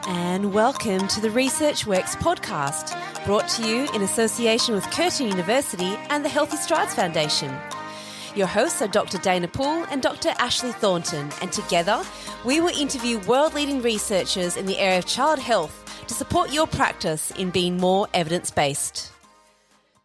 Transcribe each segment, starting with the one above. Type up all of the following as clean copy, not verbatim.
And welcome to the Research Works podcast, brought to you in association with Curtin University and the Healthy Strides Foundation. Your hosts are Dr. Dana Poole and Dr. Ashleigh Thornton, and together we will interview world-leading researchers in the area of child health to support your practice in being more evidence-based.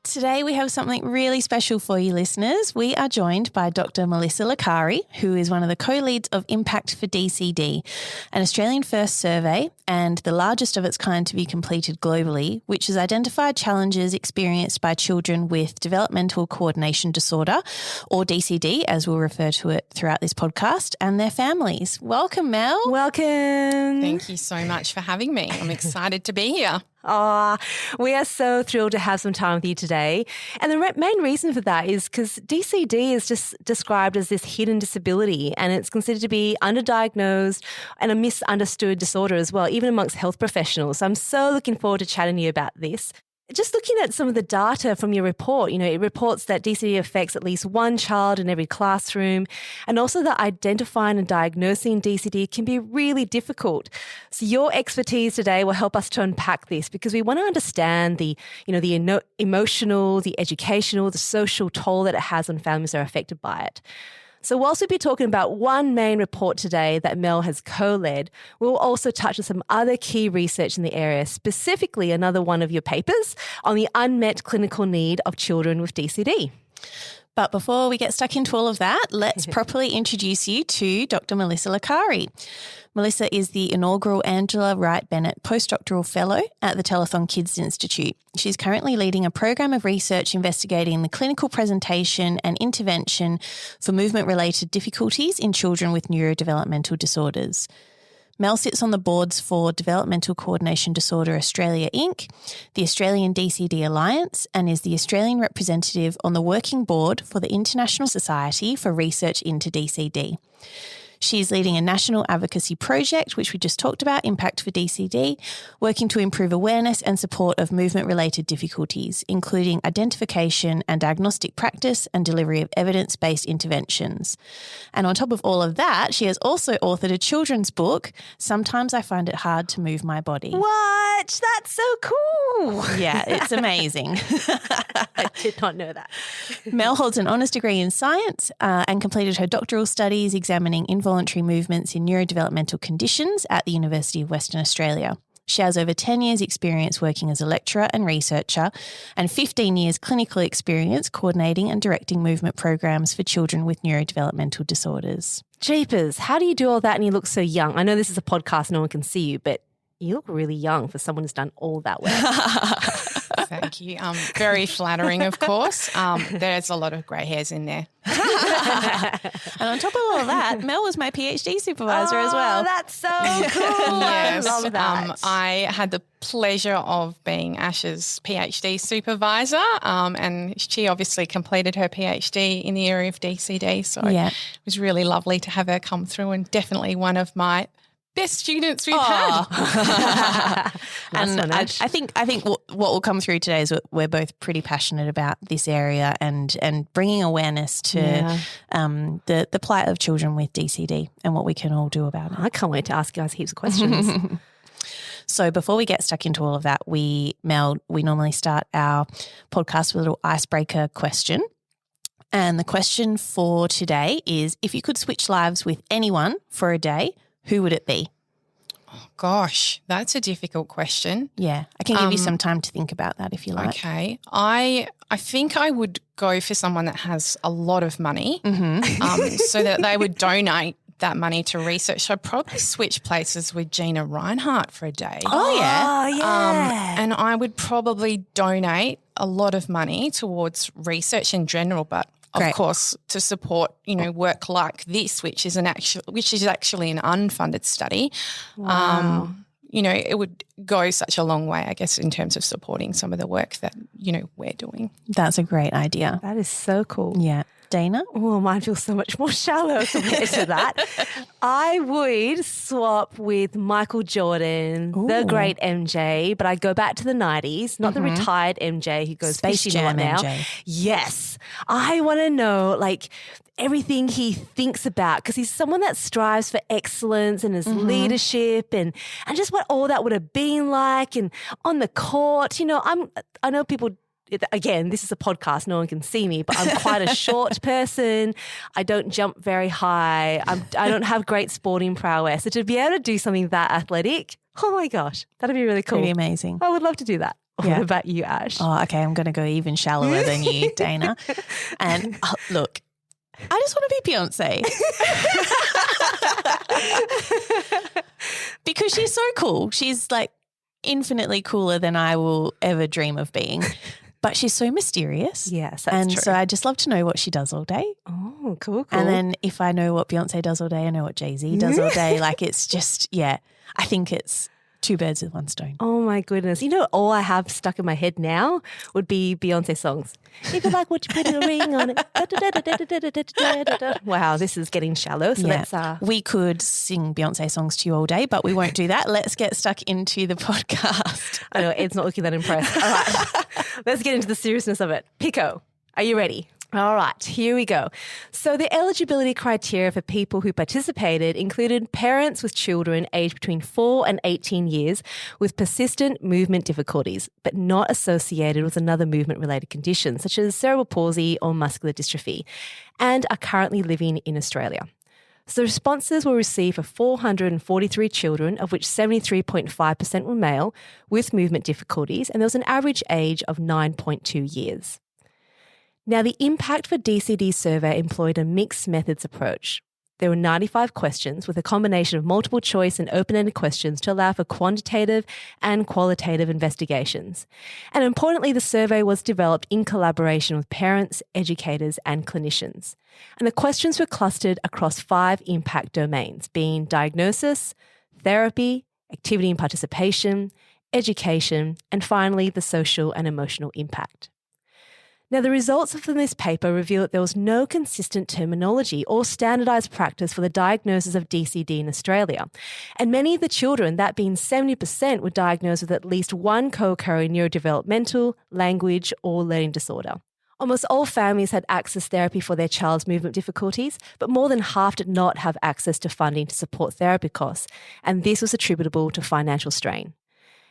Today we have something really special for you listeners. We are joined by Dr. Melissa Licari, who is one of the co-leads of Impact for DCD, an Australian first survey and the largest of its kind to be completed globally, which has identified challenges experienced by children with Developmental Coordination Disorder, or DCD, as we'll refer to it throughout this podcast, and their families. Welcome, Mel. Welcome. Thank you so much for having me. I'm excited to be here. We are so thrilled to have some time with you today. And the main reason for that is because DCD is just described as this hidden disability, and it's considered to be underdiagnosed and a misunderstood disorder as well, even amongst health professionals. So I'm so looking forward to chatting to you about this. Just looking at some of the data from your report, it reports that DCD affects at least one child in every classroom, and also that identifying and diagnosing DCD can be really difficult. So your expertise today will help us to unpack this, because we want to understand the emotional, the educational, the social toll that it has on families that are affected by it. So whilst we'll be talking about one main report today that Mel has co-led, we'll also touch on some other key research in the area, specifically another one of your papers on the unmet clinical need of children with DCD. But before we get stuck into all of that, let's properly introduce you to Dr. Melissa Licari. Melissa is the inaugural Angela Wright Bennett Postdoctoral Fellow at the Telethon Kids Institute. She's currently leading a program of research investigating the clinical presentation and intervention for movement-related difficulties in children with neurodevelopmental disorders. Mel sits on the boards for Developmental Coordination Disorder Australia Inc., the Australian DCD Alliance, and is the Australian representative on the working board for the International Society for Research into DCD. She's leading a national advocacy project, which we just talked about, Impact for DCD, working to improve awareness and support of movement-related difficulties, including identification and diagnostic practice and delivery of evidence-based interventions. And on top of all of that, she has also authored a children's book, Sometimes I Find It Hard to Move My Body. What? That's so cool. Yeah, it's amazing. I did not know that. Mel holds an honours degree in science and completed her doctoral studies examining involuntary movements in neurodevelopmental conditions at the University of Western Australia. She has over 10 years' experience working as a lecturer and researcher, and 15 years clinical experience coordinating and directing movement programs for children with neurodevelopmental disorders. Jeepers, how do you do all that and you look so young? I know this is a podcast, no one can see you, but you look really young for someone who's done all that work. Thank you. Very flattering, of course. There's a lot of grey hairs in there. And on top of all of that, Mel was my PhD supervisor as well. That's so cool. Yes, I love that. I had the pleasure of being Ash's PhD supervisor, and she obviously completed her PhD in the area of DCD, so It was really lovely to have her come through, and definitely one of my best students we've had. And I think what will come through today is we're both pretty passionate about this area and bringing awareness to the plight of children with DCD and what we can all do about it. I can't wait to ask you guys heaps of questions. So before we get stuck into all of that, we normally start our podcast with a little icebreaker question. And the question for today is, if you could switch lives with anyone for a day, who would it be? Oh, gosh, that's a difficult question. Yeah, I can give you some time to think about that if you like. Okay. I think I would go for someone that has a lot of money so that they would donate that money to research. So I'd probably switch places with Gina Reinhardt for a day. Oh, yeah. Oh, yeah. And I would probably donate a lot of money towards research in general, but of course, to support, work like this, which is actually an unfunded study. Wow. It would go such a long way, I guess, in terms of supporting some of the work that, we're doing. That's a great idea. That is so cool. Yeah. Dana? Oh, mine feels so much more shallow compared to that. I would swap with Michael Jordan, the great MJ, but I go back to the 90s, not the retired MJ who goes Space fishing Jam now. MJ. Yes. I want to know, like, everything he thinks about, because he's someone that strives for excellence and his leadership and just what all that would have been like and on the court. You know, I know people, again, this is a podcast, no one can see me, but I'm quite a short person. I don't jump very high. I don't have great sporting prowess. So to be able to do something that athletic, oh my gosh, that'd be really cool. Pretty amazing. I would love to do that. Yeah. What about you, Ash? Oh, okay. I'm going to go even shallower than you, Dana. And look, I just want to be Beyonce. Because she's so cool. She's like infinitely cooler than I will ever dream of being. But she's so mysterious. Yes, that's true. So I just love to know what she does all day. Oh, cool. And then if I know what Beyonce does all day, I know what Jay-Z does all day. Like it's just, I think it's two birds with one stone. Oh my goodness. You know, all I have stuck in my head now would be Beyonce songs. If you like what you put a ring on it. Wow, this is getting shallow. So let's we could sing Beyonce songs to you all day, but we won't do that. Let's get stuck into the podcast. I know Ed's not looking that impressed. All right. Let's get into the seriousness of it. Pico, are you ready? All right, here we go. So the eligibility criteria for people who participated included parents with children aged between 4 and 18 years with persistent movement difficulties, but not associated with another movement-related condition, such as cerebral palsy or muscular dystrophy, and are currently living in Australia. So the responses were received for 443 children, of which 73.5% were male with movement difficulties, and there was an average age of 9.2 years. Now, the Impact for DCD survey employed a mixed methods approach. There were 95 questions with a combination of multiple choice and open-ended questions to allow for quantitative and qualitative investigations. And importantly, the survey was developed in collaboration with parents, educators, and clinicians. And the questions were clustered across 5 impact domains, being diagnosis, therapy, activity and participation, education, and finally, the social and emotional impact. Now, the results from this paper reveal that there was no consistent terminology or standardised practice for the diagnosis of DCD in Australia. And many of the children, that being 70%, were diagnosed with at least one co-occurring neurodevelopmental, language, or learning disorder. Almost all families had access therapy for their child's movement difficulties, but more than half did not have access to funding to support therapy costs, and this was attributable to financial strain.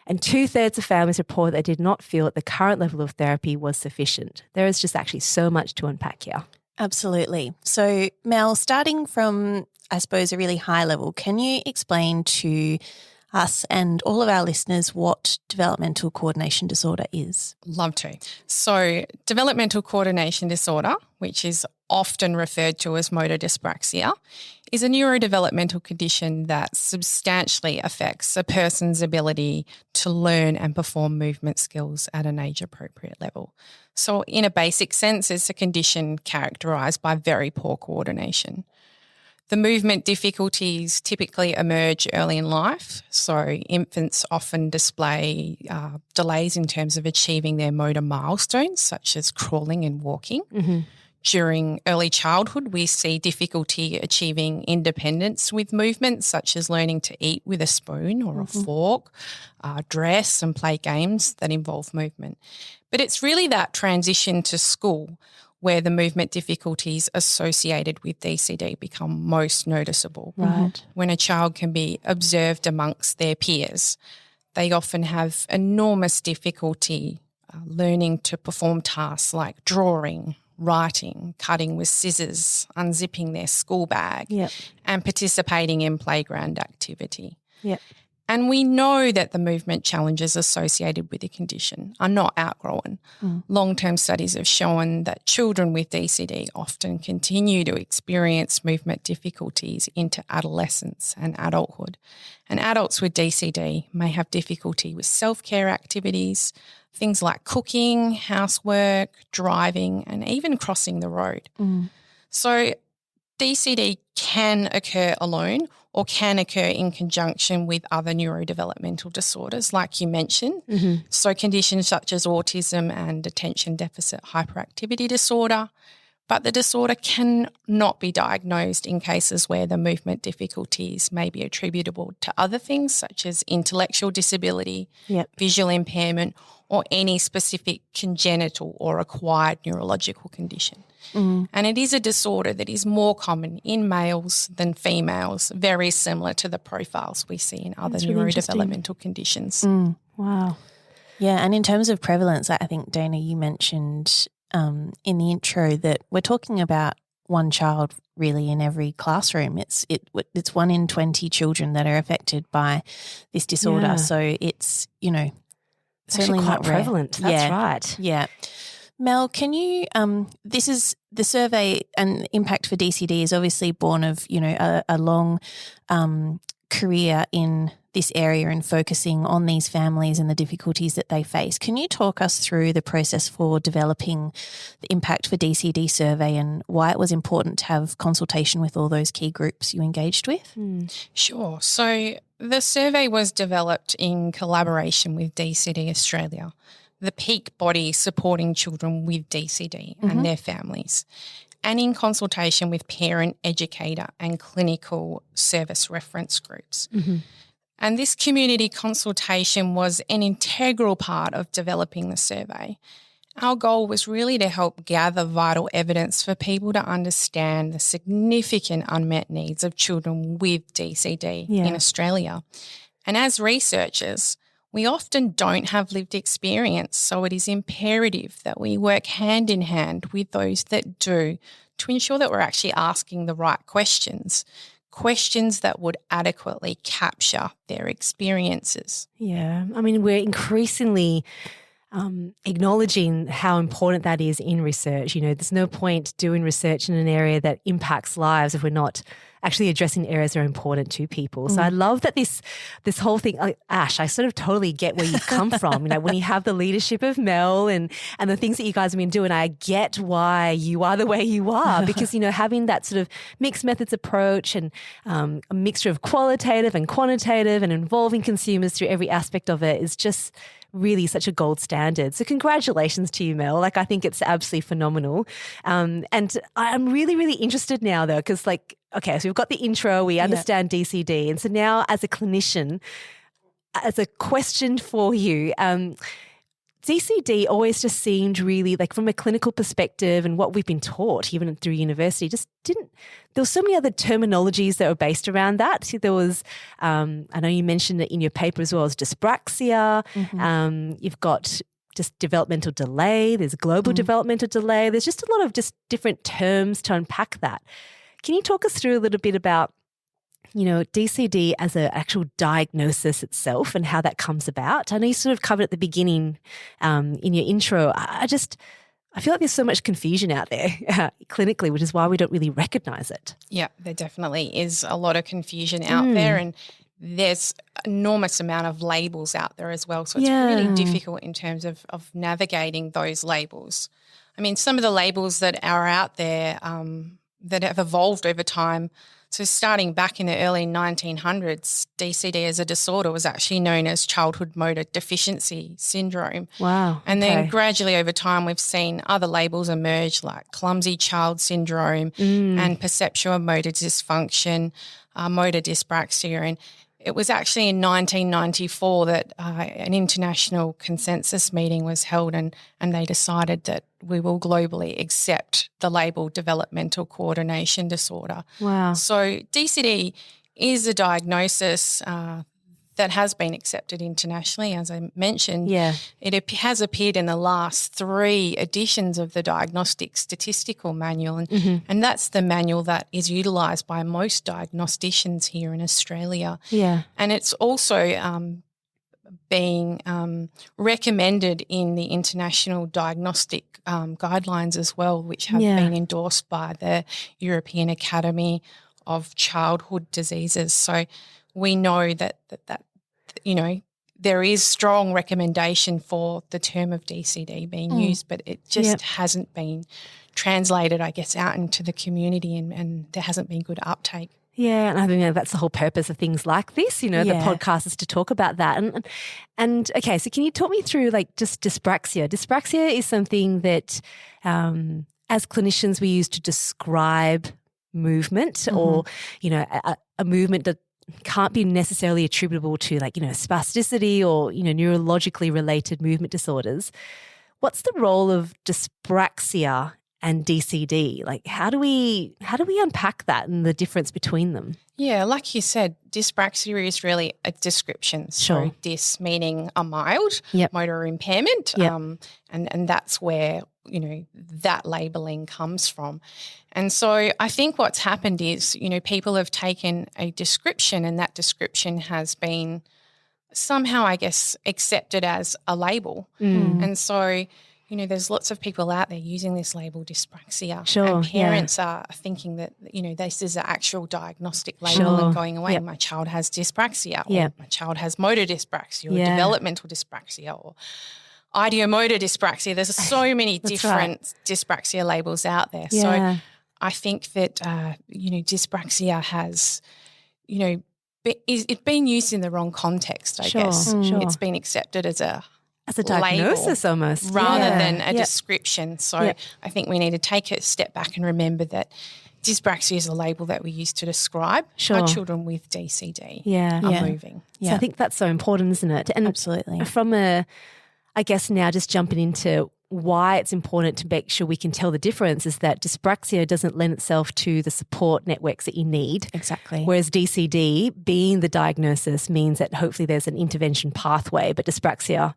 And 2/3 of families report they did not feel that the current level of therapy was sufficient. There is just actually so much to unpack here. Absolutely. So, Mel, starting from, I suppose, a really high level, can you explain to us and all of our listeners what developmental coordination disorder is? Love to. So, developmental coordination disorder, which is often referred to as motor dyspraxia, is a neurodevelopmental condition that substantially affects a person's ability to learn and perform movement skills at an age-appropriate level. So in a basic sense, it's a condition characterised by very poor coordination. The movement difficulties typically emerge early in life, so infants often display delays in terms of achieving their motor milestones, such as crawling and walking. Mm-hmm. During early childhood, we see difficulty achieving independence with movements, such as learning to eat with a spoon or a fork, dress and play games that involve movement. But it's really that transition to school where the movement difficulties associated with DCD become most noticeable. Right. When a child can be observed amongst their peers, they often have enormous difficulty learning to perform tasks like drawing, writing, cutting with scissors, unzipping their school bag, and participating in playground activity. Yep. And we know that the movement challenges associated with the condition are not outgrown. Long-term studies have shown that children with DCD often continue to experience movement difficulties into adolescence and adulthood. And adults with DCD may have difficulty with self-care activities, things like cooking, housework, driving, and even crossing the road. So DCD can occur alone or can occur in conjunction with other neurodevelopmental disorders, like you mentioned. So conditions such as autism and attention deficit hyperactivity disorder, But the disorder cannot be diagnosed in cases where the movement difficulties may be attributable to other things such as intellectual disability, visual impairment, or any specific congenital or acquired neurological condition. And it is a disorder that is more common in males than females, very similar to the profiles we see in other neurodevelopmental conditions. Wow. Yeah, and in terms of prevalence, I think, Dana, you mentioned in the intro that we're talking about one child really in every classroom. It's 1 in 20 children that are affected by this disorder. Yeah. So it's, certainly quite not prevalent. That's right. Yeah. Mel, can you this is the survey, and impact for DCD is obviously born of, a long career in this area and focusing on these families and the difficulties that they face. Can you talk us through the process for developing the impact for DCD survey and why it was important to have consultation with all those key groups you engaged with? Sure. So the survey was developed in collaboration with DCD Australia, the peak body supporting children with DCD and their families, and in consultation with parent, educator and clinical service reference groups. And this community consultation was an integral part of developing the survey. Our goal was really to help gather vital evidence for people to understand the significant unmet needs of children with DCD in Australia. And as researchers, we often don't have lived experience, so it is imperative that we work hand in hand with those that do to ensure that we're actually asking the right questions that would adequately capture their experiences. Yeah. I mean, we're increasingly acknowledging how important that is in research. There's no point doing research in an area that impacts lives if we're not actually addressing areas that are important to people. So I love that this whole thing, Ash, I sort of totally get where you've come from. When you have the leadership of Mel and the things that you guys have been doing, I get why you are the way you are because, having that sort of mixed methods approach and a mixture of qualitative and quantitative and involving consumers through every aspect of it is just really such a gold standard. So congratulations to you, Mel. I think it's absolutely phenomenal. And I'm really, really interested now though, because okay, so we've got the intro, we understand DCD. And so now as a clinician, as a question for you, DCD always just seemed really from a clinical perspective and what we've been taught even through university there were so many other terminologies that were based around that. So there was, I know you mentioned it in your paper as well as dyspraxia. You've got just developmental delay. There's global developmental delay. There's just a lot of just different terms to unpack that. Can you talk us through a little bit about DCD as an actual diagnosis itself and how that comes about? I know you sort of covered at the beginning in your intro. I feel like there's so much confusion out there clinically, which is why we don't really recognise it. Yeah, there definitely is a lot of confusion out there, and there's enormous amount of labels out there as well. So it's really difficult in terms of navigating those labels. I mean, some of the labels that are out there that have evolved over time. So starting back in the early 1900s, DCD as a disorder was actually known as childhood motor deficiency syndrome. Wow. And then gradually over time we've seen other labels emerge like clumsy child syndrome and perceptual motor dysfunction, motor dyspraxia. And it was actually in 1994 that an international consensus meeting was held and they decided that we will globally accept the label Developmental Coordination Disorder. Wow. So DCD is a diagnosis that has been accepted internationally, as I mentioned. Yeah. It has appeared in the last 3 editions of the Diagnostic Statistical Manual, and that's the manual that is utilised by most diagnosticians here in Australia. Yeah. And it's also being recommended in the international diagnostic guidelines as well, which have been endorsed by the European Academy of Childhood Diseases. So we know that there is strong recommendation for the term of DCD being used, but it just hasn't been translated, I guess, out into the community and there hasn't been good uptake. Yeah, and I think that's the whole purpose of things like this, the podcast is to talk about that. And okay, so can you talk me through just dyspraxia? Dyspraxia is something that as clinicians we use to describe movement or, a movement that can't be necessarily attributable to spasticity or, neurologically related movement disorders. What's the role of dyspraxia and DCD? How do we unpack that and the difference between them? Yeah, like you said, dyspraxia is really a description. Sure. So dys meaning a mild motor impairment, and that's where, that labelling comes from. And so I think what's happened is, people have taken a description and that description has been somehow, I guess, accepted as a label. And so, there's lots of people out there using this label dyspraxia. Sure, and parents are thinking that, this is an actual diagnostic label and going away, my child has dyspraxia or my child has motor dyspraxia or developmental dyspraxia or ideomotor dyspraxia. There's so many different dyspraxia labels out there. So I think that, dyspraxia has, it's been used in the wrong context, I guess. Sure. It's been accepted as a diagnosis almost. Rather than a description. So I think we need to take a step back and remember that dyspraxia is a label that we use to describe how children with DCD are moving. So I think that's so important, isn't it? And absolutely. From I guess now just jumping into why it's important to make sure we can tell the difference is that dyspraxia doesn't lend itself to the support networks that you need. Exactly. Whereas DCD, being the diagnosis, means that hopefully there's an intervention pathway, but dyspraxia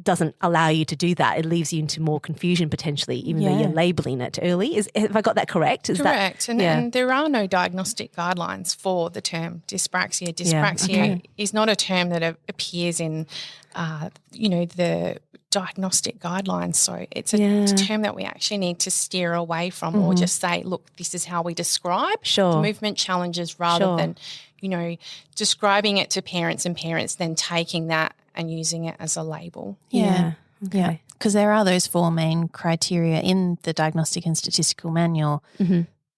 doesn't allow you to do that. It leaves you into more confusion potentially, even though you're labelling it early. Have I got that correct? Correct. And there are no diagnostic guidelines for the term dyspraxia. Dyspraxia is not a term that appears in, the diagnostic guidelines. So it's a term that we actually need to steer away from or just say, look, this is how we describe the movement challenges rather than, describing it to parents and parents then taking that and using it as a label. Yeah. Okay. Because there are those 4 main criteria in the Diagnostic and Statistical Manual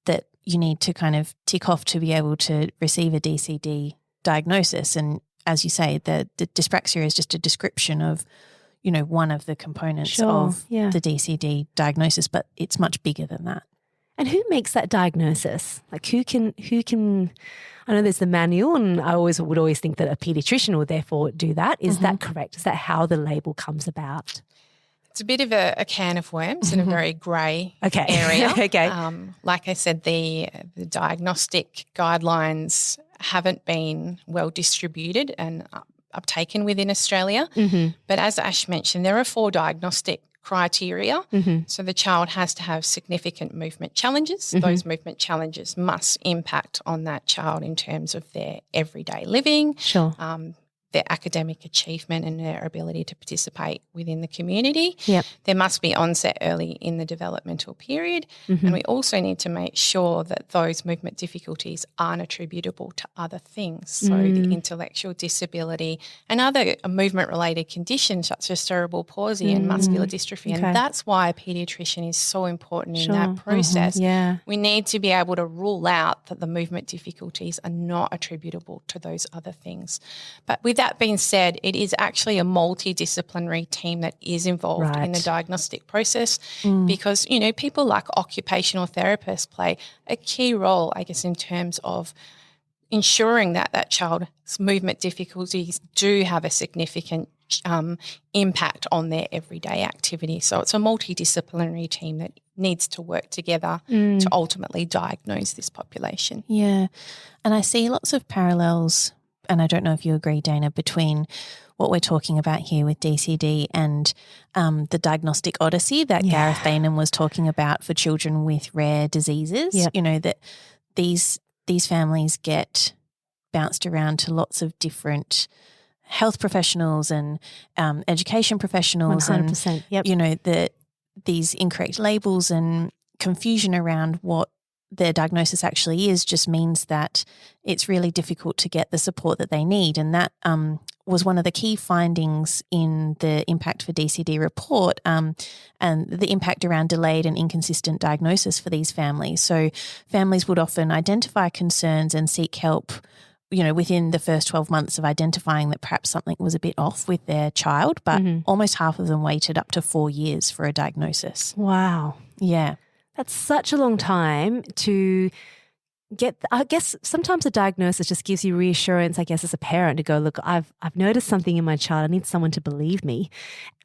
that you need to kind of tick off to be able to receive a DCD diagnosis. And as you say, the dyspraxia is just a description of, one of the components of the DCD diagnosis, but it's much bigger than that. And who makes that diagnosis? Who can I know there's the manual and I would always think that a paediatrician would therefore do that. Is that correct? Is that how the label comes about? It's a bit of a can of worms in a very grey area. Like I said, the diagnostic guidelines haven't been well distributed and uptaken within Australia. But as Ash mentioned, there are 4 diagnostic criteria. So the child has to have significant movement challenges. Those movement challenges must impact on that child in terms of their everyday living, their academic achievement and their ability to participate within the community. There must be onset early in the developmental period. And we also need to make sure that those movement difficulties aren't attributable to other things. So the intellectual disability and other movement-related conditions such as cerebral palsy and muscular dystrophy. And that's why a paediatrician is so important in that process. We need to be able to rule out that the movement difficulties are not attributable to those other things. But with that being said, it is actually a multidisciplinary team that is involved in the diagnostic process because, people like occupational therapists play a key role, I guess, in terms of ensuring that that child's movement difficulties do have a significant impact on their everyday activity. So it's a multidisciplinary team that needs to work together to ultimately diagnose this population. Yeah, and I see lots of parallels, and I don't know if you agree, Dana, between what we're talking about here with DCD and the diagnostic odyssey that Gareth Bainham was talking about for children with rare diseases. That these families get bounced around to lots of different health professionals and education professionals 100%, and, these incorrect labels and confusion around what their diagnosis actually is just means that it's really difficult to get the support that they need. And that was one of the key findings in the Impact for DCD report and the impact around delayed and inconsistent diagnosis for these families. So families would often identify concerns and seek help, within the first 12 months of identifying that perhaps something was a bit off with their child, but almost half of them waited up to 4 years for a diagnosis. Wow. Yeah. That's such a long time to get. I guess sometimes a diagnosis just gives you reassurance, I guess, as a parent to go, look, I've noticed something in my child. I need someone to believe me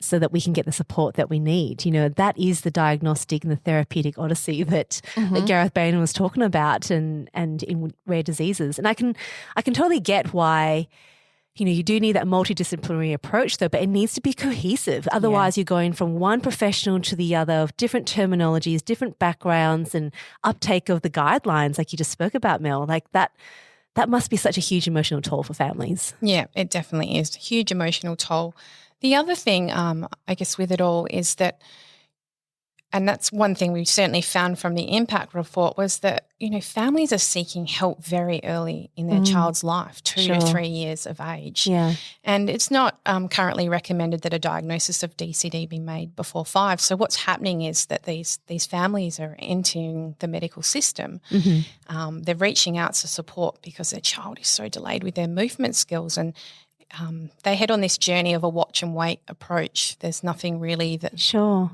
so that we can get the support that we need. You know, that is the diagnostic and the therapeutic odyssey that Gareth Bain was talking about and in rare diseases. And I can totally get why, you know, you do need that multidisciplinary approach though, but it needs to be cohesive. Otherwise, you're going from one professional to the other of different terminologies, different backgrounds and uptake of the guidelines like you just spoke about, Mel. Like that must be such a huge emotional toll for families. Yeah, it definitely is. Huge emotional toll. The other thing, I guess, with it all is that, and that's one thing we certainly found from the impact report, was that, you know, families are seeking help very early in their child's life, 2 to 3 years of age. Yeah. And it's not currently recommended that a diagnosis of DCD be made before 5. So what's happening is that these families are entering the medical system. They're reaching out for support because their child is so delayed with their movement skills, and they head on this journey of a watch and wait approach. There's nothing really that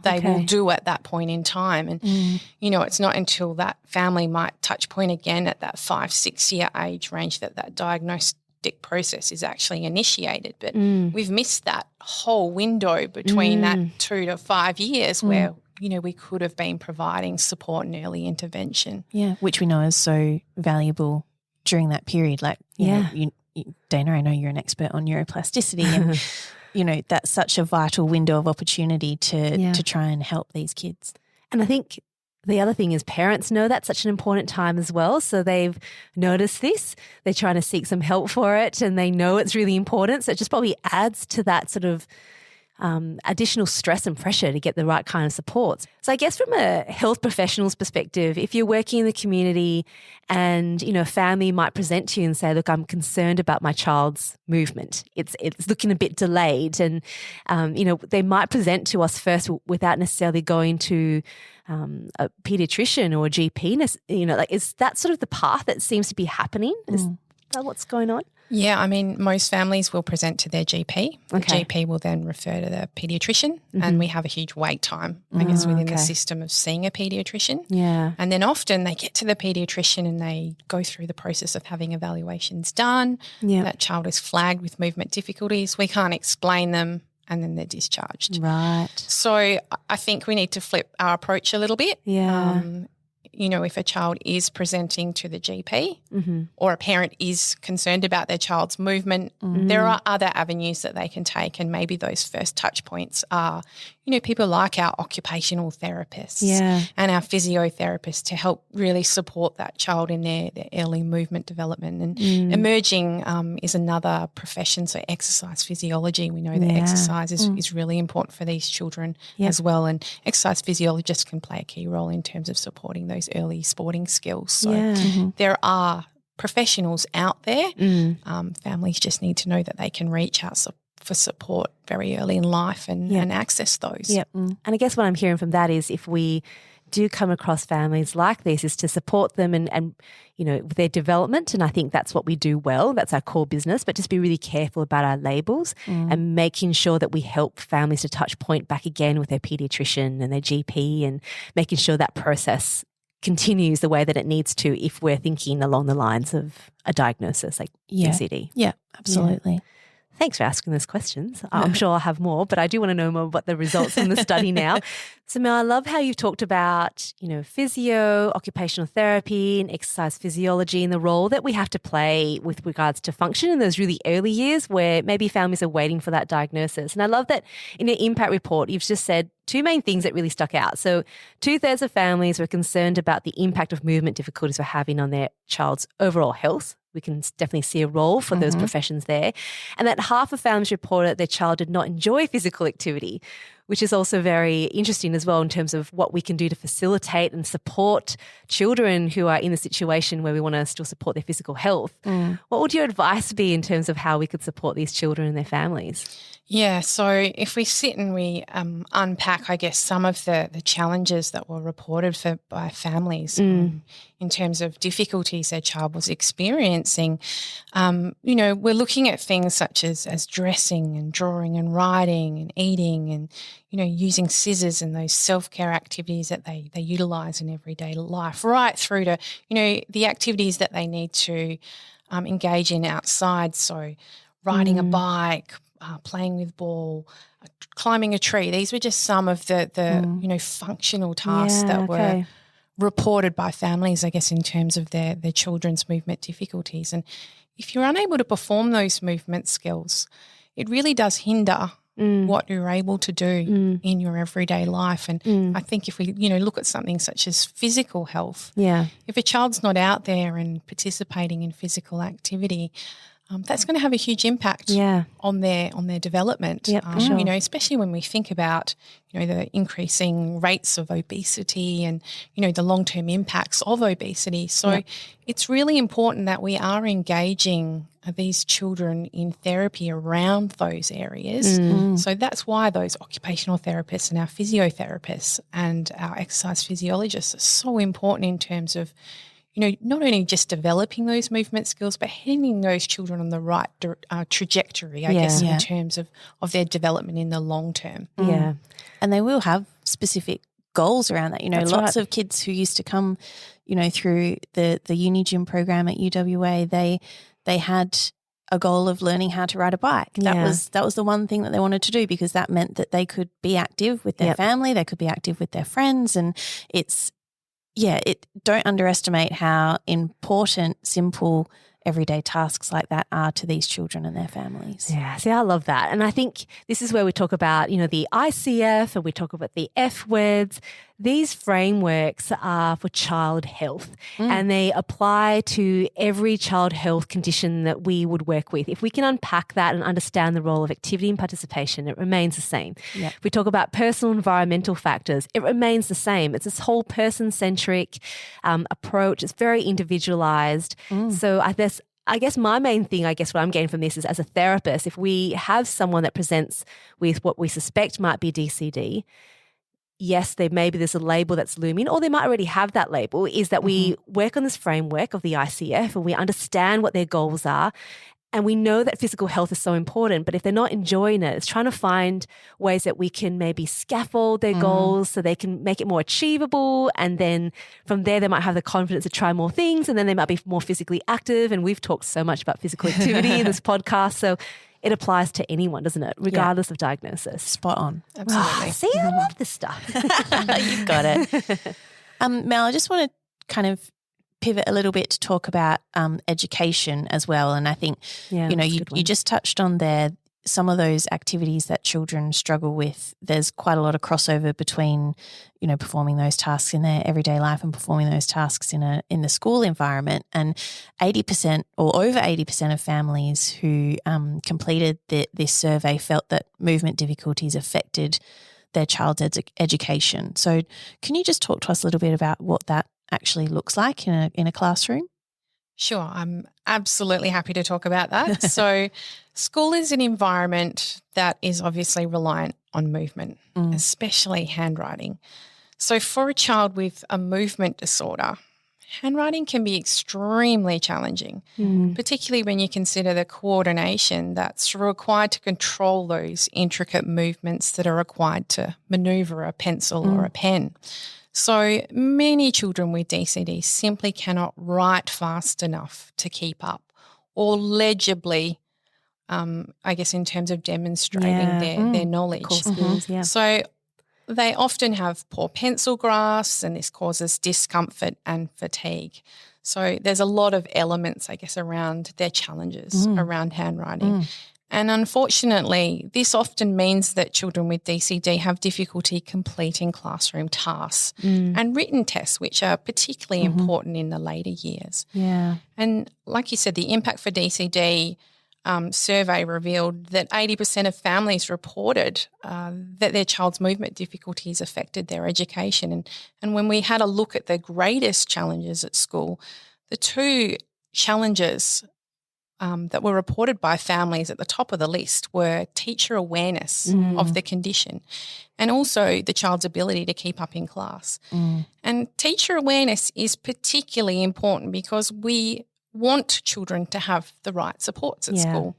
they will do at that point in time. And, you know, it's not until that family might touch point again at that 5-6 year age range that diagnostic process is actually initiated. But we've missed that whole window between that 2 to 5 years where, you know, we could have been providing support and early intervention. Yeah, which we know is so valuable during that period. Like, you know, Dana, I know you're an expert on neuroplasticity and, you know, that's such a vital window of opportunity to try and help these kids. And I think the other thing is parents know that's such an important time as well. So they've noticed this, they're trying to seek some help for it and they know it's really important. So it just probably adds to that sort of additional stress and pressure to get the right kind of support. So I guess from a health professional's perspective, if you're working in the community and, you know, a family might present to you and say, look, I'm concerned about my child's movement. It's looking a bit delayed. And, you know, they might present to us first without necessarily going to a pediatrician or a GP. You know, like, is that sort of the path that seems to be happening? Is that what's going on? Yeah, I mean, most families will present to their GP. The GP will then refer to the paediatrician and we have a huge wait time, I guess, within the system of seeing a paediatrician. Yeah. And then often they get to the paediatrician and they go through the process of having evaluations done. Yeah. That child is flagged with movement difficulties. We can't explain them and then they're discharged. Right. So I think we need to flip our approach a little bit. Yeah. You know, if a child is presenting to the GP or a parent is concerned about their child's movement, there are other avenues that they can take, and maybe those first touch points are, you know, people like our occupational therapists and our physiotherapists to help really support that child in their early movement development. And emerging is another profession, so exercise physiology. We know that exercise is really important for these children as well, and exercise physiologists can play a key role in terms of supporting those early sporting skills. So there are professionals out there. Families just need to know that they can reach out for support very early in life and access those. Yep. And I guess what I'm hearing from that is if we do come across families like this is to support them and you know, with their development. And I think that's what we do well. That's our core business, but just be really careful about our labels and making sure that we help families to touch point back again with their paediatrician and their GP and making sure that process continues the way that it needs to if we're thinking along the lines of a diagnosis like DCD. Yeah, absolutely. Yeah. Thanks for asking those questions. I'm sure I'll have more, but I do want to know more about the results from the study now. So, Mel, I love how you've talked about, you know, physio, occupational therapy and exercise physiology and the role that we have to play with regards to function in those really early years where maybe families are waiting for that diagnosis. And I love that in your impact report, you've just said two main things that really stuck out. So 2/3 of families were concerned about the impact of movement difficulties were having on their child's overall health. We can definitely see a role for those professions there. And that half of families reported their child did not enjoy physical activity, which is also very interesting as well in terms of what we can do to facilitate and support children who are in a situation where we want to still support their physical health. What would your advice be in terms of how we could support these children and their families? Yeah, so if we sit and we unpack, I guess, some of the challenges that were reported by families in terms of difficulties their child was experiencing, you know, we're looking at things such as dressing and drawing and writing and eating and, using scissors and those self-care activities that they utilise in everyday life, right through to, the activities that they need to engage in outside. So riding a bike, playing with ball, climbing a tree. These were just some of the functional tasks that were reported by families, I guess, in terms of their children's movement difficulties. And if you're unable to perform those movement skills, it really does hinder what you're able to do in your everyday life. And I think if we, look at something such as physical health, if a child's not out there and participating in physical activity, that's going to have a huge impact on their development. Sure. Especially when we think about, the increasing rates of obesity and, the long-term impacts of obesity. So it's really important that we are engaging these children in therapy around those areas. So that's why those occupational therapists and our physiotherapists and our exercise physiologists are so important in terms of, not only just developing those movement skills, but heading those children on the right trajectory, I guess, in terms of their development in the long term. Yeah. And they will have specific goals around that. That's lots right. of kids who used to come, through the uni gym program at UWA, they had a goal of learning how to ride a bike. That was the one thing that they wanted to do, because that meant that they could be active with their family, they could be active with their friends, and don't underestimate how important simple everyday tasks like that are to these children and their families. Yeah, see, I love that. And I think this is where we talk about, the ICF, and we talk about the F words. These frameworks are for child health and they apply to every child health condition that we would work with. If we can unpack that and understand the role of activity and participation, it remains the same. If we talk about personal environmental factors, it remains the same. It's this whole person-centric approach. It's very individualized. So I guess my main thing, what I'm getting from this is, as a therapist, if we have someone that presents with what we suspect might be DCD, yes, there's a label that's looming, or they might already have that label, is that we work on this framework of the ICF and we understand what their goals are. And we know that physical health is so important, but if they're not enjoying it, it's trying to find ways that we can maybe scaffold their goals so they can make it more achievable. And then from there, they might have the confidence to try more things, and then they might be more physically active. And we've talked so much about physical activity in this podcast. So it applies to anyone, doesn't it? Regardless of diagnosis. Spot on. Absolutely. See, I love this stuff. You've got it. Mel, I just want to kind of pivot a little bit to talk about education as well. And I think, you just touched on there some of those activities that children struggle with. There's quite a lot of crossover between, performing those tasks in their everyday life and performing those tasks in the school environment. And 80% or over 80% of families who completed this survey felt that movement difficulties affected their child's education. So can you just talk to us a little bit about what that actually looks like in a classroom? Sure, I'm absolutely happy to talk about that. So school is an environment that is obviously reliant on movement, especially handwriting. So for a child with a movement disorder, handwriting can be extremely challenging, particularly when you consider the coordination that's required to control those intricate movements that are required to manoeuvre a pencil or a pen. So many children with DCD simply cannot write fast enough to keep up, or legibly, in terms of demonstrating their knowledge. Core skills, So they often have poor pencil grasps, and this causes discomfort and fatigue. So there's a lot of elements, around their challenges around handwriting. And unfortunately, this often means that children with DCD have difficulty completing classroom tasks and written tests, which are particularly important in the later years. Yeah. And like you said, the Impact for DCD survey revealed that 80% of families reported that their child's movement difficulties affected their education. And when we had a look at the greatest challenges at school, the two challenges that were reported by families at the top of the list were teacher awareness of the condition and also the child's ability to keep up in class. And teacher awareness is particularly important because we want children to have the right supports at school.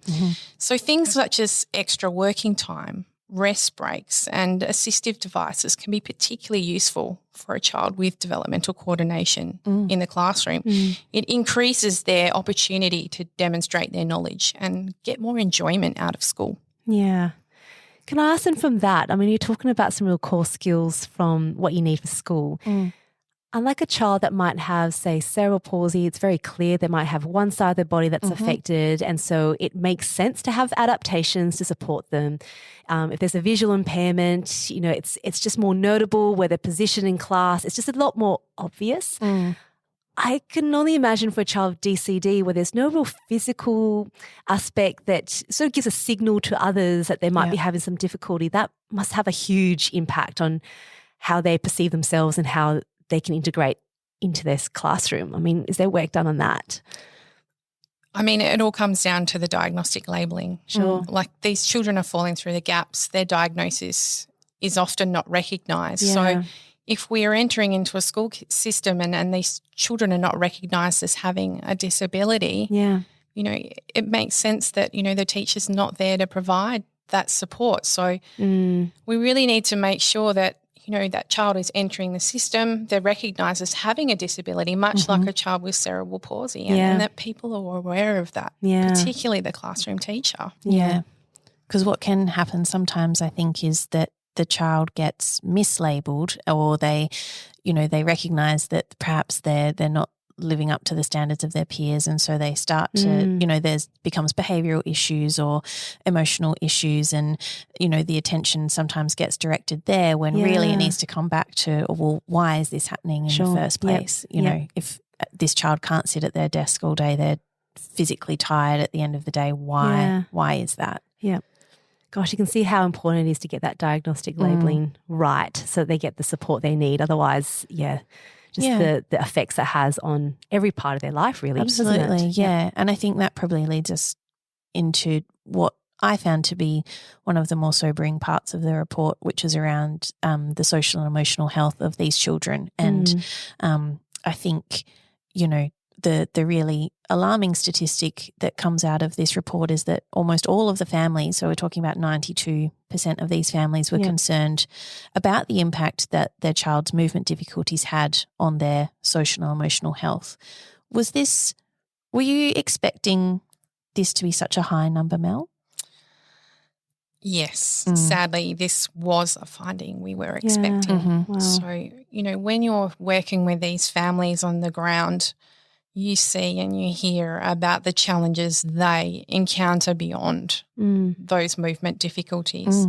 So things such as extra working time, rest breaks and assistive devices can be particularly useful for a child with developmental coordination in the classroom. It increases their opportunity to demonstrate their knowledge and get more enjoyment out of school. Yeah. Can I ask them from that? I mean, you're talking about some real core skills from what you need for school. Unlike a child that might have, say, cerebral palsy, it's very clear they might have one side of their body that's affected, and so it makes sense to have adaptations to support them. If there's a visual impairment, you know, it's just more notable where they're positioned in class. It's just a lot more obvious. I can only imagine for a child with DCD where there's no real physical aspect that sort of gives a signal to others that they might be having some difficulty. That must have a huge impact on how they perceive themselves and how they can integrate into this classroom. I mean, is there work done on that? I mean, it all comes down to the diagnostic labelling. Sure. Like these children are falling through the gaps. Their diagnosis is often not recognised. Yeah. So if we are entering into a school system and these children are not recognised as having a disability, you know, it makes sense that, you know, the teacher's not there to provide that support. So we really need to make sure that, you know, that child is entering the system, they're recognised as having a disability, much like a child with cerebral palsy, and that people are aware of that, particularly the classroom teacher. Yeah. Because what can happen sometimes, I think, is that the child gets mislabeled, or they, you know, they recognise that perhaps they're not living up to the standards of their peers, and so they start to, you know, there's becomes behavioural issues or emotional issues, and, you know, the attention sometimes gets directed there when really it needs to come back to, well, why is this happening in the first place? You know, if this child can't sit at their desk all day, they're physically tired at the end of the day, why is that? Yeah. Gosh, you can see how important it is to get that diagnostic labelling right so that they get the support they need. Otherwise, the effects it has on every part of their life, really. Absolutely, yeah. And I think that probably leads us into what I found to be one of the more sobering parts of the report, which is around the social and emotional health of these children. And I think, you know, the really alarming statistic that comes out of this report is that almost all of the families, so we're talking about 92% of these families, were concerned about the impact that their child's movement difficulties had on their social and emotional health. Were you expecting this to be such a high number, Mel? Yes, sadly, this was a finding we were expecting. Wow. So, you know, when you're working with these families on the ground, you see and you hear about the challenges they encounter beyond those movement difficulties.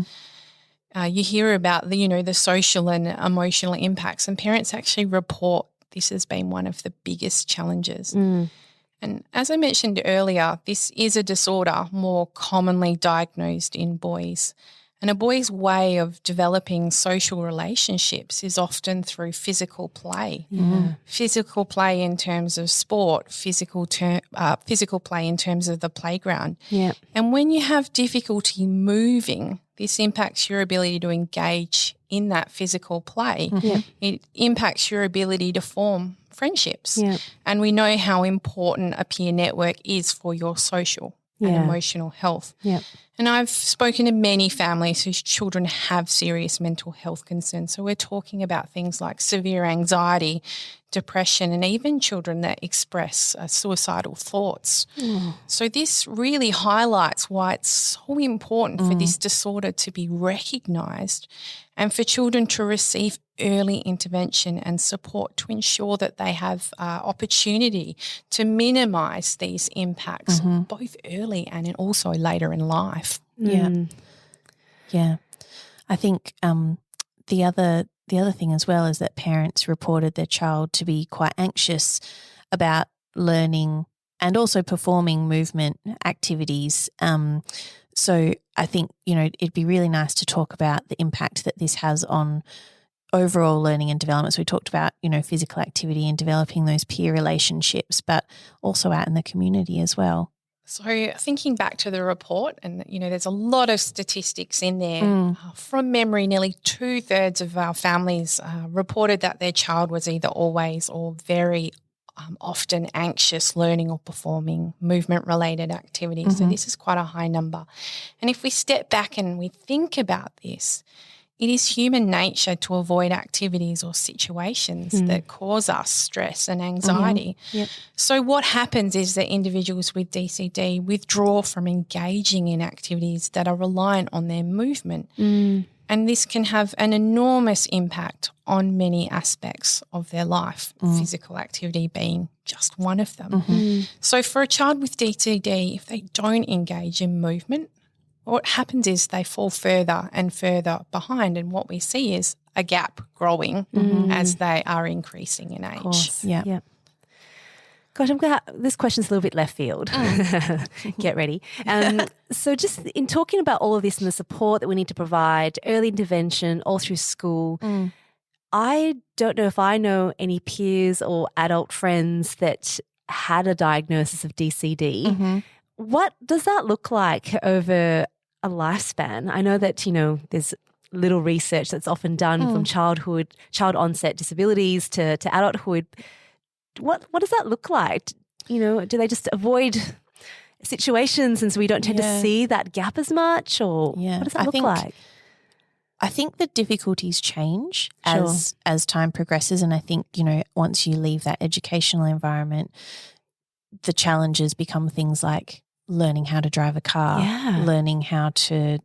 You hear about the social and emotional impacts, and parents actually report this has been one of the biggest challenges. And as I mentioned earlier, this is a disorder more commonly diagnosed in boys. And a boy's way of developing social relationships is often through physical play. Physical play in terms of sport, physical play in terms of the playground. And when you have difficulty moving, this impacts your ability to engage in that physical play. It impacts your ability to form friendships. And we know how important a peer network is for your social and emotional health. And I've spoken to many families whose children have serious mental health concerns. So we're talking about things like severe anxiety, depression, and even children that express suicidal thoughts. So this really highlights why it's so important for this disorder to be recognised and for children to receive early intervention and support to ensure that they have opportunity to minimise these impacts both early and also later in life. Yeah. I think the other thing as well is that parents reported their child to be quite anxious about learning and also performing movement activities. So I think, you know, it'd be really nice to talk about the impact that this has on overall learning and development. So we talked about, you know, physical activity and developing those peer relationships, but also out in the community as well. So thinking back to the report, and, you know, there's a lot of statistics in there. From memory, nearly 2/3 of our families reported that their child was either always or very often anxious, learning or performing movement-related activities. So this is quite a high number. And if we step back and we think about this, it is human nature to avoid activities or situations that cause us stress and anxiety. Yep. So what happens is that individuals with DCD withdraw from engaging in activities that are reliant on their movement. And this can have an enormous impact on many aspects of their life, physical activity being just one of them. So for a child with DCD, if they don't engage in movement, what happens is they fall further and further behind, and what we see is a gap growing as they are increasing in age. Yeah. Gosh, this question's a little bit left field. Get ready. So just in talking about all of this and the support that we need to provide, early intervention all through school, I don't know if I know any peers or adult friends that had a diagnosis of DCD. What does that look like over a lifespan? I know that, there's little research that's often done from child onset disabilities to adulthood. What does that look like? Do they just avoid situations and so we don't tend to see that gap as much, or what does that look like? I think the difficulties change as time progresses, and I think, once you leave that educational environment, the challenges become things like learning how to drive a car, learning how to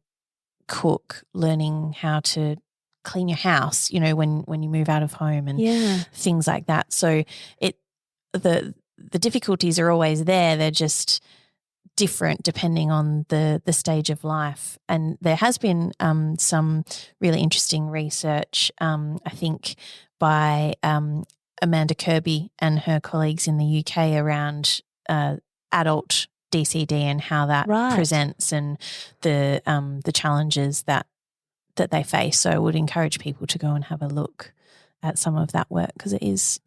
cook, learning how to clean your house, when you move out of home and things like that. So the difficulties are always there. They're just different depending on the stage of life. And there has been some really interesting research, I think, by Amanda Kirby and her colleagues in the UK around adult DCD and how that presents and the challenges that they face. So I would encourage people to go and have a look at some of that work, because it is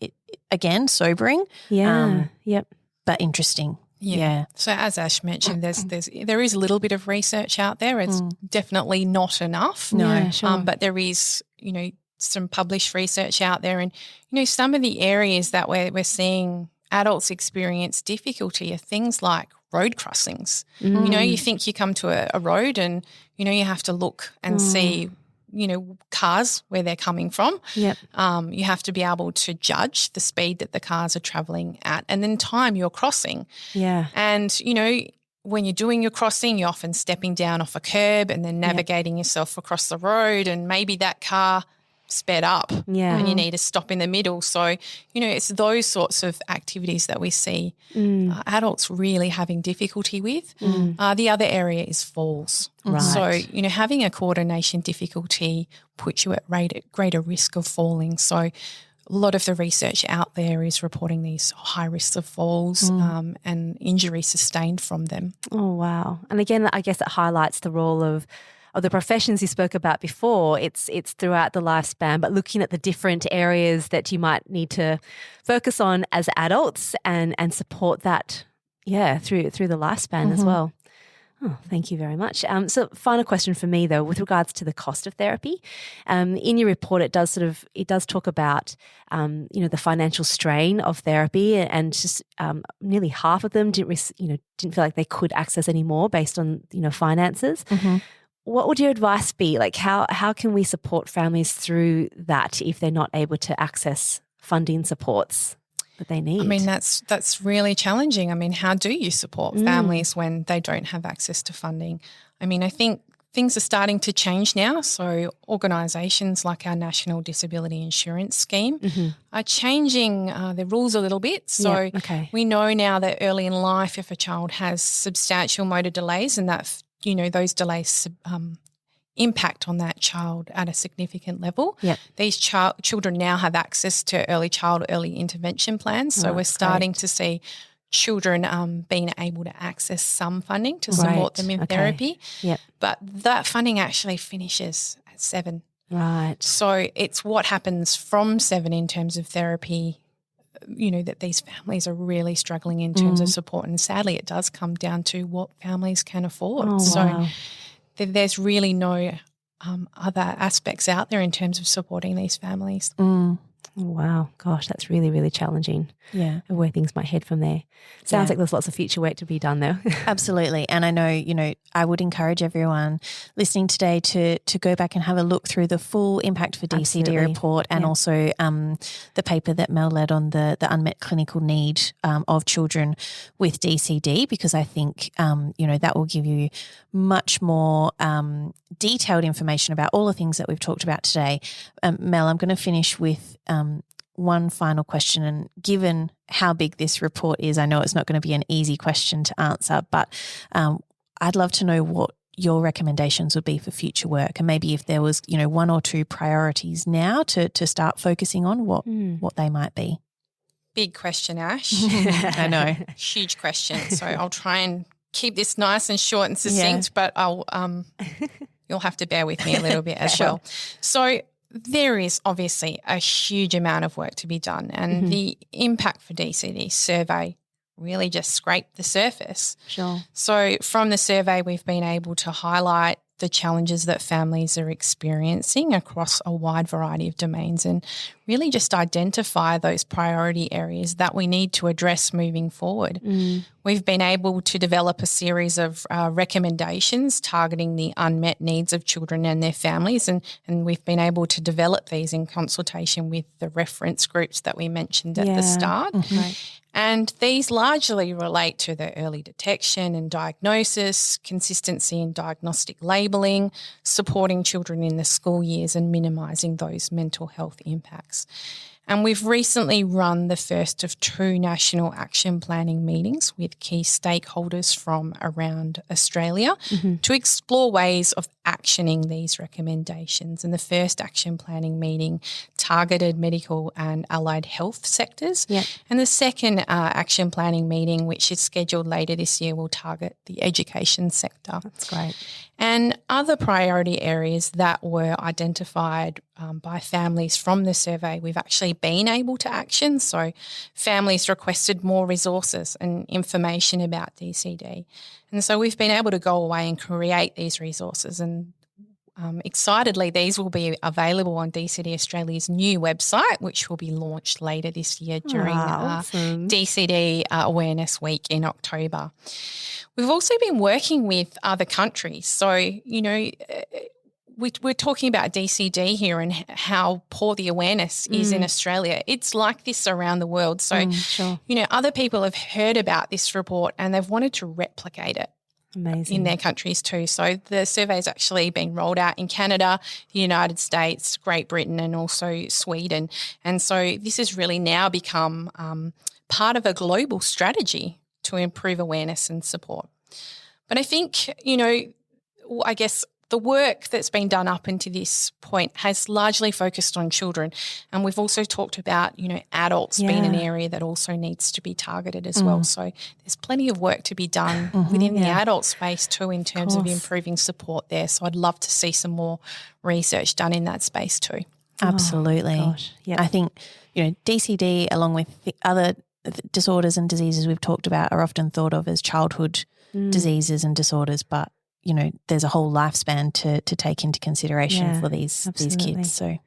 again sobering, but interesting. Yeah. So as Ash mentioned, there is a little bit of research out there. It's definitely not enough. No, sure. But there is, some published research out there, and some of the areas that we're seeing adults experience difficulty are things like road crossings. You think you come to a road and, you have to look and see, cars where they're coming from. Yep. You have to be able to judge the speed that the cars are travelling at and then time your crossing. Yeah. And, when you're doing your crossing, you're often stepping down off a curb and then navigating yourself across the road, and maybe that car sped up and you need to stop in the middle. So, it's those sorts of activities that we see adults really having difficulty with. The other area is falls. Right. So, having a coordination difficulty puts you at greater risk of falling. So a lot of the research out there is reporting these high risks of falls and injury sustained from them. Oh, wow. And again, I guess it highlights the role of the professions you spoke about before. It's throughout the lifespan, but looking at the different areas that you might need to focus on as adults and support that, through the lifespan as well. Oh, thank you very much. So final question for me though, with regards to the cost of therapy. In your report, it does talk about, the financial strain of therapy, and just nearly half of them didn't feel like they could access any more based on, finances. What would your advice be? Like how can we support families through that if they're not able to access funding supports that they need? I mean, that's really challenging. I mean, how do you support families when they don't have access to funding? I mean, I think things are starting to change now. So organisations like our National Disability Insurance Scheme are changing the rules a little bit. So we know now that early in life, if a child has substantial motor delays and that those delays impact on that child at a significant level. Yep. These children now have access to early intervention plans. So we're starting to see children being able to access some funding to support them in therapy. Yep. But that funding actually finishes at 7. Right. So it's what happens from 7 in terms of therapy, that these families are really struggling in terms of support. And sadly, it does come down to what families can afford. Oh, so wow. There's really no other aspects out there in terms of supporting these families. Wow. Gosh, that's really, really challenging. Yeah. Where things might head from there. Sounds like there's lots of future work to be done though. Absolutely. And I know, I would encourage everyone listening today to go back and have a look through the full Impact for DCD report and also the paper that Mel led on the unmet clinical need of children with DCD, because I think, that will give you much more detailed information about all the things that we've talked about today. Mel, I'm going to finish with one final question, and given how big this report is, I know it's not going to be an easy question to answer, but I'd love to know what your recommendations would be for future work, and maybe if there was, one or two priorities now to start focusing on, what they might be. Big question, Ash. I know. Huge question. So I'll try and keep this nice and short and succinct, but I'll you'll have to bear with me a little bit as well. So there is obviously a huge amount of work to be done, and the Impact for DCD survey really just scraped the surface. Sure. So from the survey, we've been able to highlight the challenges that families are experiencing across a wide variety of domains and really just identify those priority areas that we need to address moving forward. We've been able to develop a series of recommendations targeting the unmet needs of children and their families, and we've been able to develop these in consultation with the reference groups that we mentioned at the start. Right. And these largely relate to the early detection and diagnosis, consistency in diagnostic labelling, supporting children in the school years and minimising those mental health impacts. And we've recently run the first of 2 national action planning meetings with key stakeholders from around Australia to explore ways of actioning these recommendations. And the first action planning meeting targeted medical and allied health sectors. And the second action planning meeting, which is scheduled later this year, will target the education sector. That's great. And other priority areas that were identified by families from the survey, we've actually been able to action. So families requested more resources and information about DCD. And so we've been able to go away and create these resources, and excitedly, these will be available on DCD Australia's new website, which will be launched later this year during DCD Awareness Week in October. We've also been working with other countries. So, we're talking about DCD here and how poor the awareness is in Australia. It's like this around the world. So, other people have heard about this report and they've wanted to replicate it. Amazing. In their countries too. So the survey has actually been rolled out in Canada, the United States, Great Britain and also Sweden. And so this has really now become part of a global strategy to improve awareness and support. But I think, I guess the work that's been done up until this point has largely focused on children. And we've also talked about, adults being an area that also needs to be targeted as well. So there's plenty of work to be done within the adult space too in terms of improving support there. So I'd love to see some more research done in that space too. Absolutely. I think, DCD along with the other disorders and diseases we've talked about are often thought of as childhood diseases and disorders, but there's a whole lifespan to take into consideration for these kids. So,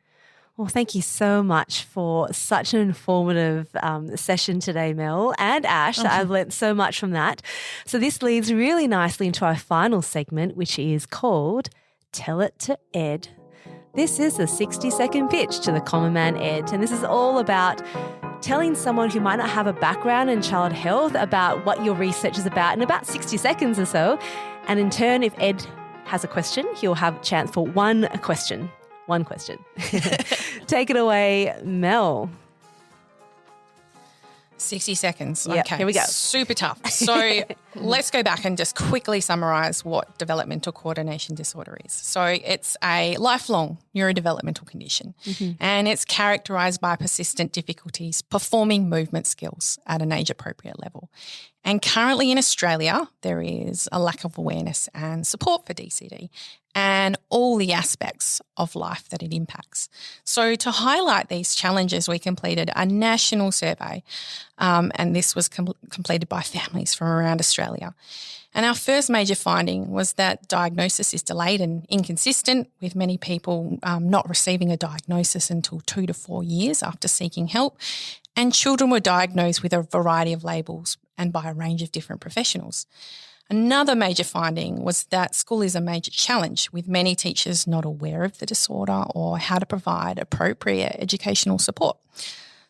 well, thank you so much for such an informative session today, Mel and Ash. I've learnt so much from that. So this leads really nicely into our final segment, which is called Tell It to Ed. This is a 60-second pitch to the common man, Ed, and this is all about telling someone who might not have a background in child health about what your research is about in about 60 seconds or so. And in turn, if Ed has a question, he'll have a chance for one question. Take it away, Mel. 60 seconds. Yep, okay, here we go. Super tough. So let's go back and just quickly summarise what developmental coordination disorder is. So it's a lifelong neurodevelopmental condition and it's characterised by persistent difficulties performing movement skills at an age-appropriate level. And currently in Australia, there is a lack of awareness and support for DCD and all the aspects of life that it impacts. So to highlight these challenges, we completed a national survey, and this was completed by families from around Australia. And our first major finding was that diagnosis is delayed and inconsistent, with many people not receiving a diagnosis until 2 to 4 years after seeking help. And children were diagnosed with a variety of labels and by a range of different professionals. Another major finding was that school is a major challenge, with many teachers not aware of the disorder or how to provide appropriate educational support.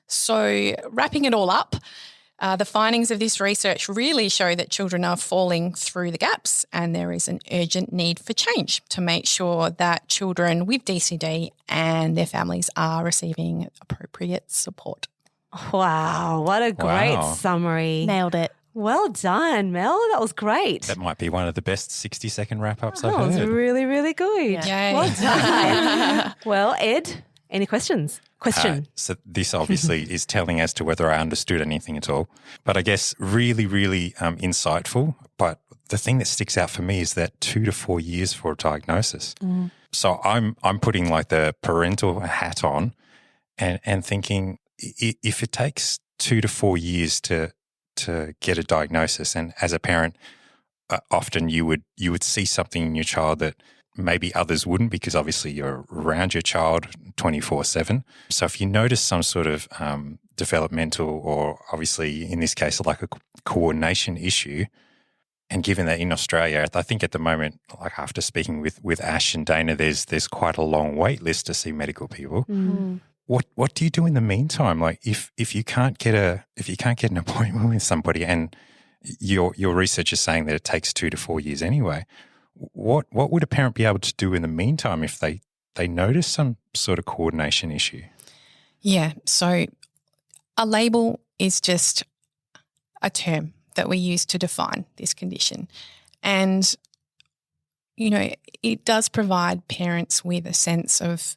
So wrapping it all up, the findings of this research really show that children are falling through the gaps, and there is an urgent need for change to make sure that children with DCD and their families are receiving appropriate support. Wow, what a great summary. Nailed it. Well done, Mel. That was great. That might be one of the best 60-second wrap-ups I've That was heard. really, really good. Yeah. Well done. Well, Ed, any questions? So this obviously is telling as to whether I understood anything at all. But I guess really, really insightful. But the thing that sticks out for me is that 2 to 4 years for a diagnosis. Mm. So I'm putting like the parental hat on and thinking if it takes 2 to 4 years to get a diagnosis, and as a parent, often you would see something in your child that maybe others wouldn't, because obviously you're around your child 24/7. So if you notice some sort of developmental, or obviously in this case like a coordination issue, and given that in Australia, I think at the moment, like after speaking with Ash and Dana, there's quite a long wait list to see medical people. Mm. What do you do in the meantime? Like if you can't get an appointment with somebody, and your research is saying that it takes 2 to 4 years anyway, what would a parent be able to do in the meantime if they notice some sort of coordination issue? Yeah, so a label is just a term that we use to define this condition. And, it does provide parents with a sense of,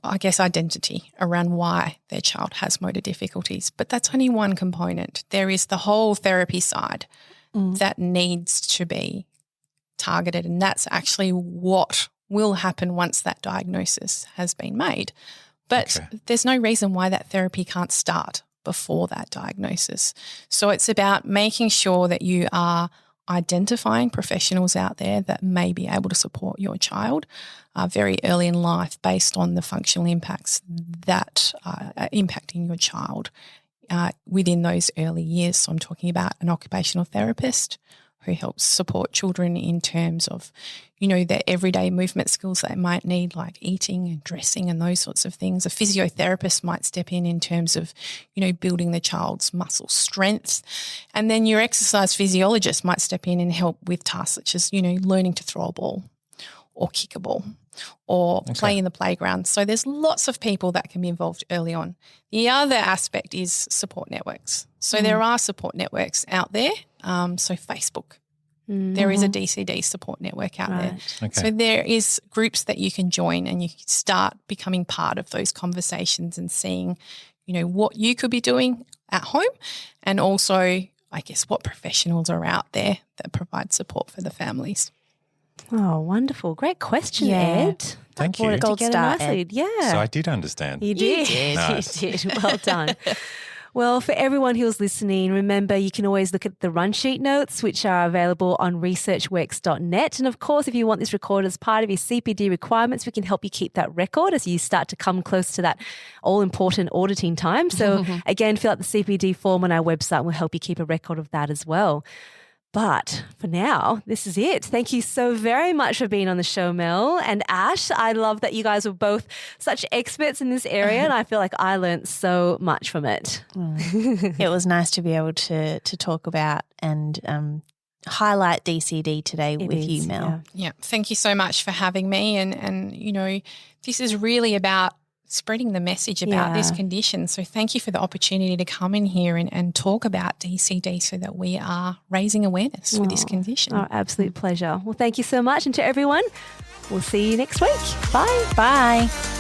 I guess, identity around why their child has motor difficulties. But that's only one component. There is the whole therapy side that needs to be targeted, and that's actually what will happen once that diagnosis has been made. But there's no reason why that therapy can't start before that diagnosis. So it's about making sure that you are identifying professionals out there that may be able to support your child very early in life based on the functional impacts that are impacting your child within those early years. So I'm talking about an occupational therapist who helps support children in terms of, their everyday movement skills they might need, like eating and dressing and those sorts of things. A physiotherapist might step in terms of, building the child's muscle strength. And then your exercise physiologist might step in and help with tasks such as, learning to throw a ball or kick a ball or play in the playground. So there's lots of people that can be involved early on. The other aspect is support networks. So there are support networks out there. So Facebook, there is a DCD support network out there. Okay. So there is groups that you can join, and you can start becoming part of those conversations and seeing, what you could be doing at home, and also, I guess, what professionals are out there that provide support for the families. Oh, wonderful. Great question, Ed. Thank you. Gold star, Ed. Yeah. So I did understand. You did. Nice. You did. Well done. Well, for everyone who's listening, remember you can always look at the run sheet notes, which are available on researchworks.net. And of course, if you want this recorded as part of your CPD requirements, we can help you keep that record as you start to come close to that all-important auditing time. So again, fill out the CPD form on our website and we'll help you keep a record of that as well. But for now, this is it. Thank you so very much for being on the show, Mel and Ash. I love that you guys were both such experts in this area, and I feel like I learned so much from it. It was nice to be able to talk about and highlight DCD today with you, Mel. Yeah, thank you so much for having me. And this is really about spreading the message about this condition. So thank you for the opportunity to come in here and talk about DCD so that we are raising awareness for this condition. Our absolute pleasure. Well, thank you so much. And to everyone, we'll see you next week. Bye. Bye.